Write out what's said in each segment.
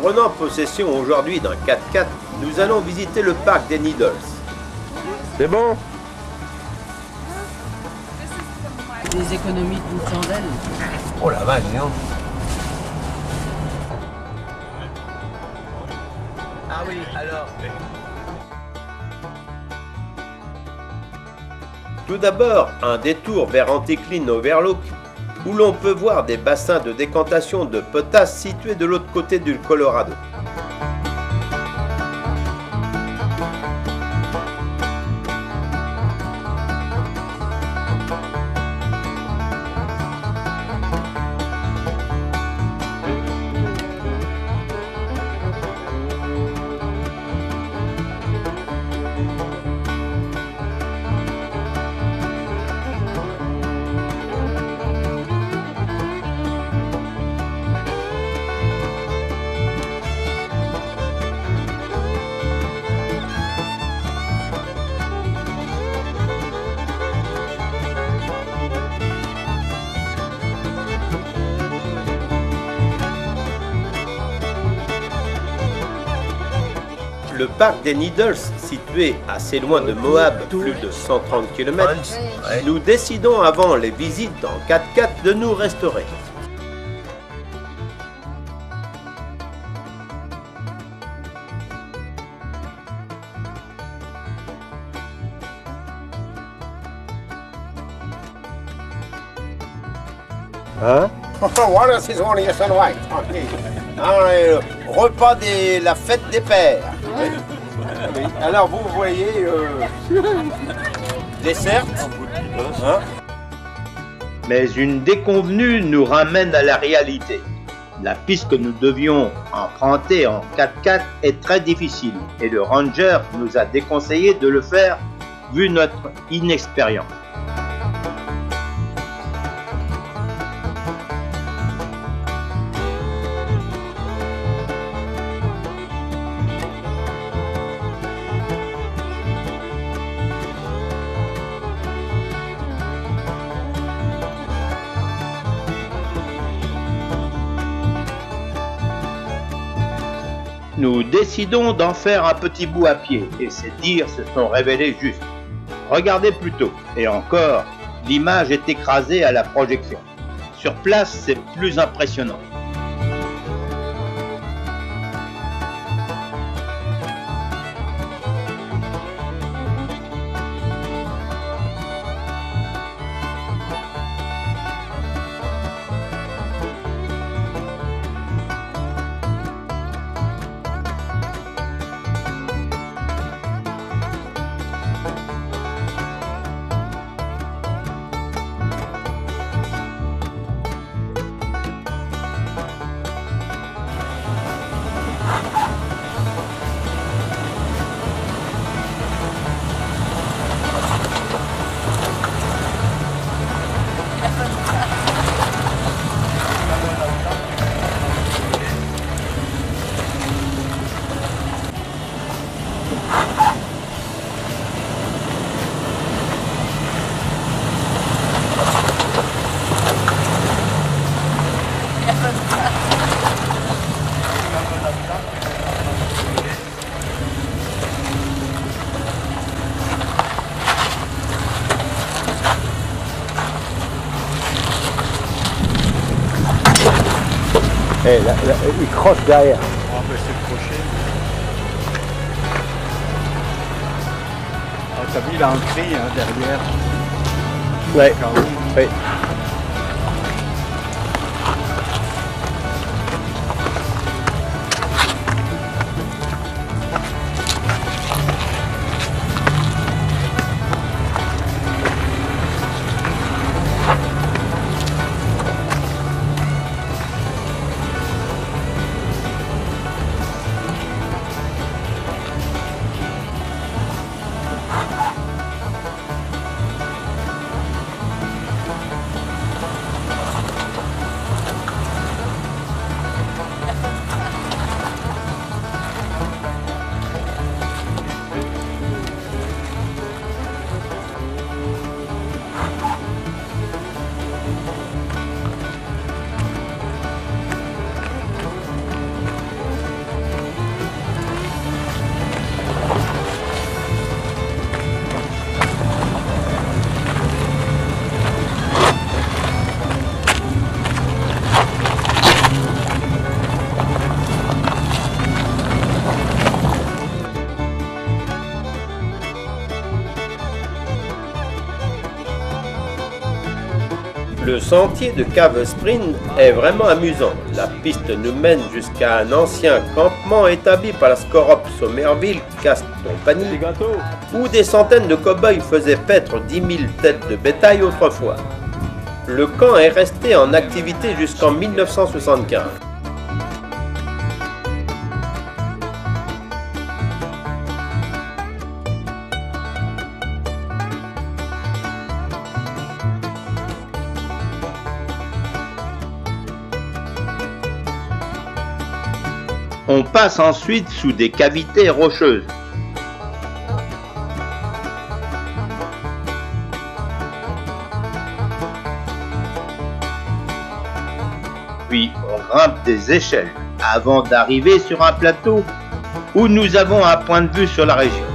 Prenant possession aujourd'hui d'un 4x4, nous allons visiter le parc des Needles. C'est bon? Des économies d'une chandelle. Oh la vache, non? Ah oui, alors. Tout d'abord, un détour vers Anticline Overlook, où l'on peut voir des bassins de décantation de potasse situés de l'autre côté du Colorado. Le parc des Needles, situé assez loin de Moab, plus de 130 km, nous décidons avant les visites en 4x4 de nous restaurer. Hein? Voilà, c'est son Yes and White. Repas de la fête des pères. Oui. Alors vous voyez, dessert. Hein? Mais une déconvenue nous ramène à la réalité. La piste que nous devions emprunter en 4x4 est très difficile et le ranger nous a déconseillé de le faire vu notre inexpérience. Nous décidons d'en faire un petit bout à pied et ces dires se sont révélés justes. Regardez plutôt, et encore, l'image est écrasée à la projection. Sur place, c'est plus impressionnant. Eh, il croche derrière. Ah ben c'est le crochet. Ah, t'as vu, il a un cri hein, derrière. Ouais. Au cas où. Oui. Le sentier de Cave Spring est vraiment amusant. La piste nous mène jusqu'à un ancien campement établi par la Scorop Somerville Cast Company, où des centaines de cow-boys faisaient paître 10 000 têtes de bétail autrefois. Le camp est resté en activité jusqu'en 1975. On passe ensuite sous des cavités rocheuses. Puis on grimpe des échelles avant d'arriver sur un plateau où nous avons un point de vue sur la région.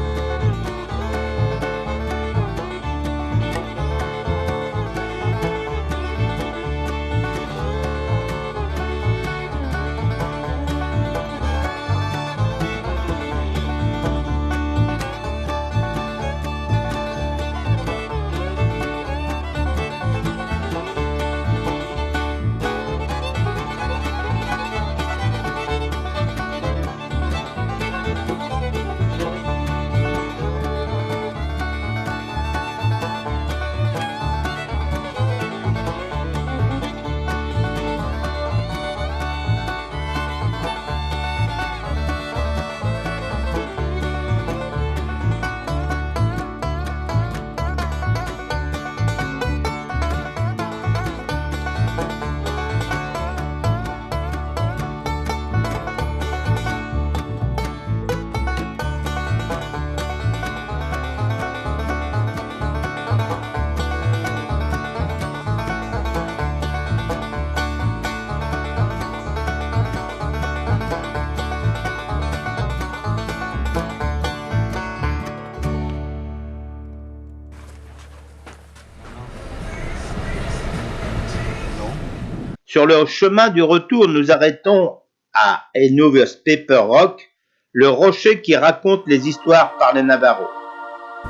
Sur le chemin du retour, nous arrêtons à Enovers Paper Rock, le rocher qui raconte les histoires par les Navarros.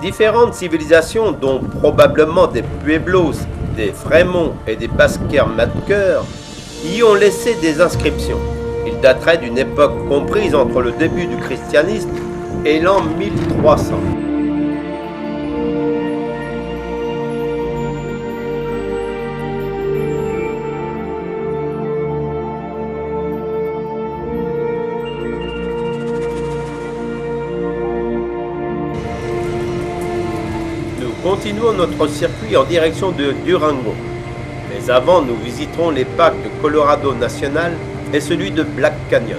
Différentes civilisations, dont probablement des Pueblos, des Fremont et des Basker-Matker, y ont laissé des inscriptions. Ils dateraient d'une époque comprise entre le début du christianisme et l'an 1300. Continuons notre circuit en direction de Durango. Mais avant, nous visiterons les parcs de Colorado National et celui de Black Canyon.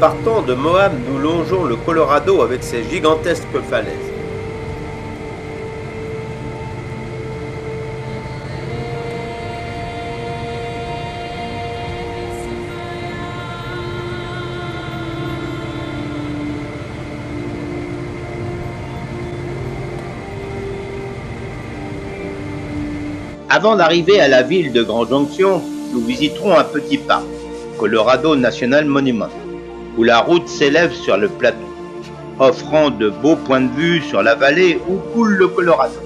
Partant de Moab, nous longeons le Colorado avec ses gigantesques falaises. Avant d'arriver à la ville de Grand Junction, nous visiterons un petit parc, Colorado National Monument, où la route s'élève sur le plateau, offrant de beaux points de vue sur la vallée où coule le Colorado.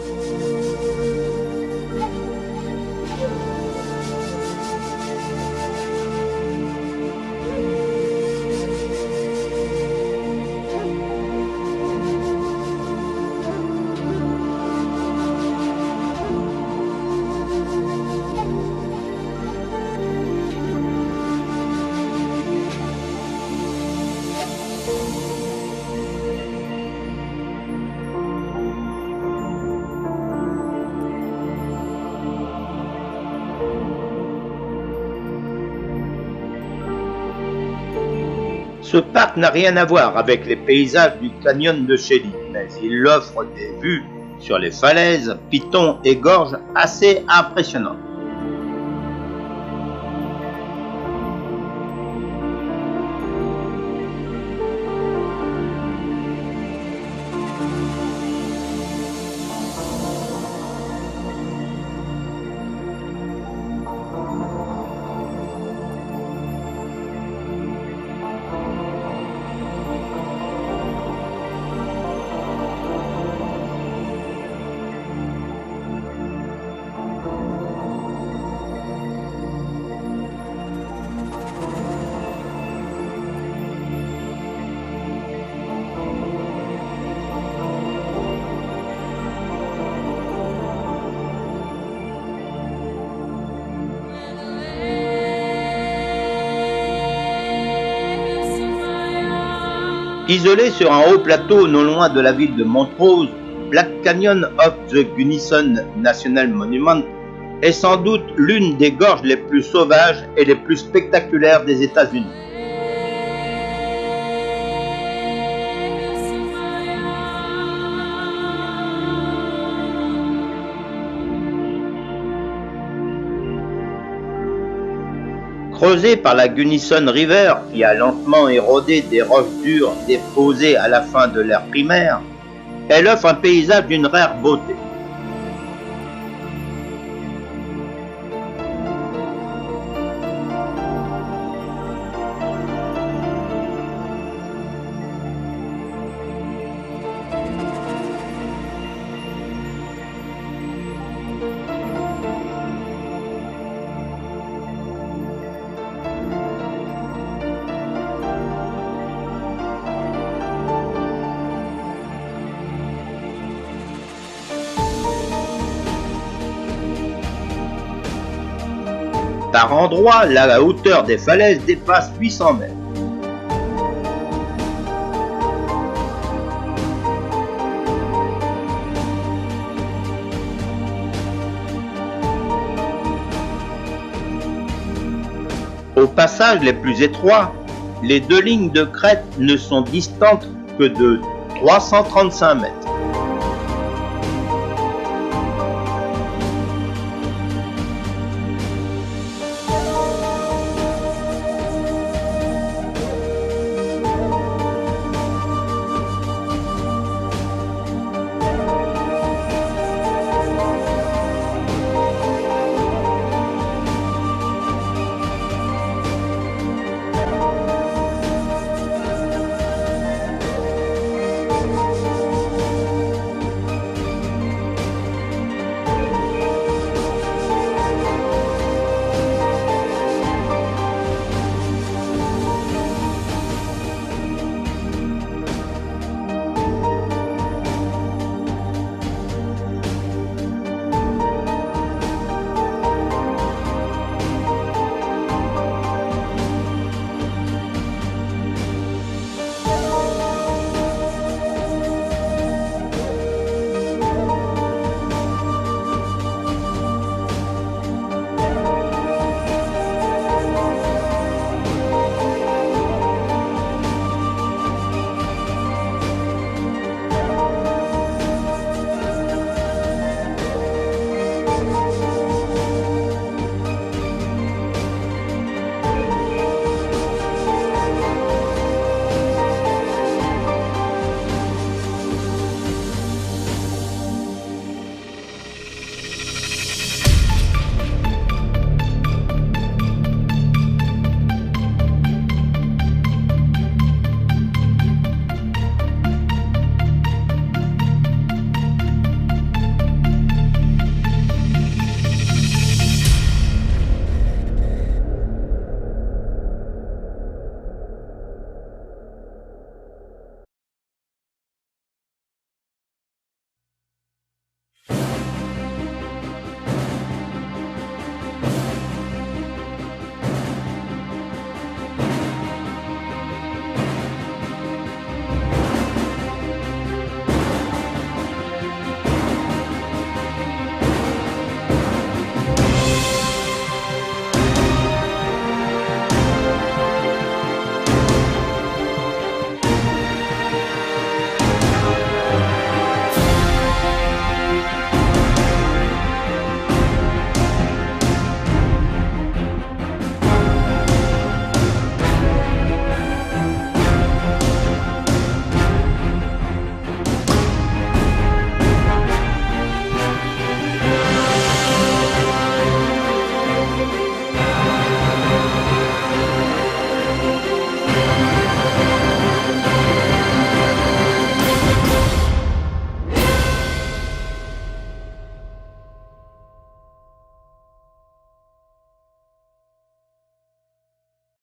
Ce parc n'a rien à voir avec les paysages du canyon de Shelly, mais il offre des vues sur les falaises, pitons et gorges assez impressionnantes. Isolé sur un haut plateau non loin de la ville de Montrose, Black Canyon of the Gunnison National Monument est sans doute l'une des gorges les plus sauvages et les plus spectaculaires des États-Unis. Creusée par la Gunnison River, qui a lentement érodé des roches dures déposées à la fin de l'ère primaire, elle offre un paysage d'une rare beauté. Par endroits, la hauteur des falaises dépasse 800 mètres. Aux passages les plus étroits, les deux lignes de crête ne sont distantes que de 335 mètres.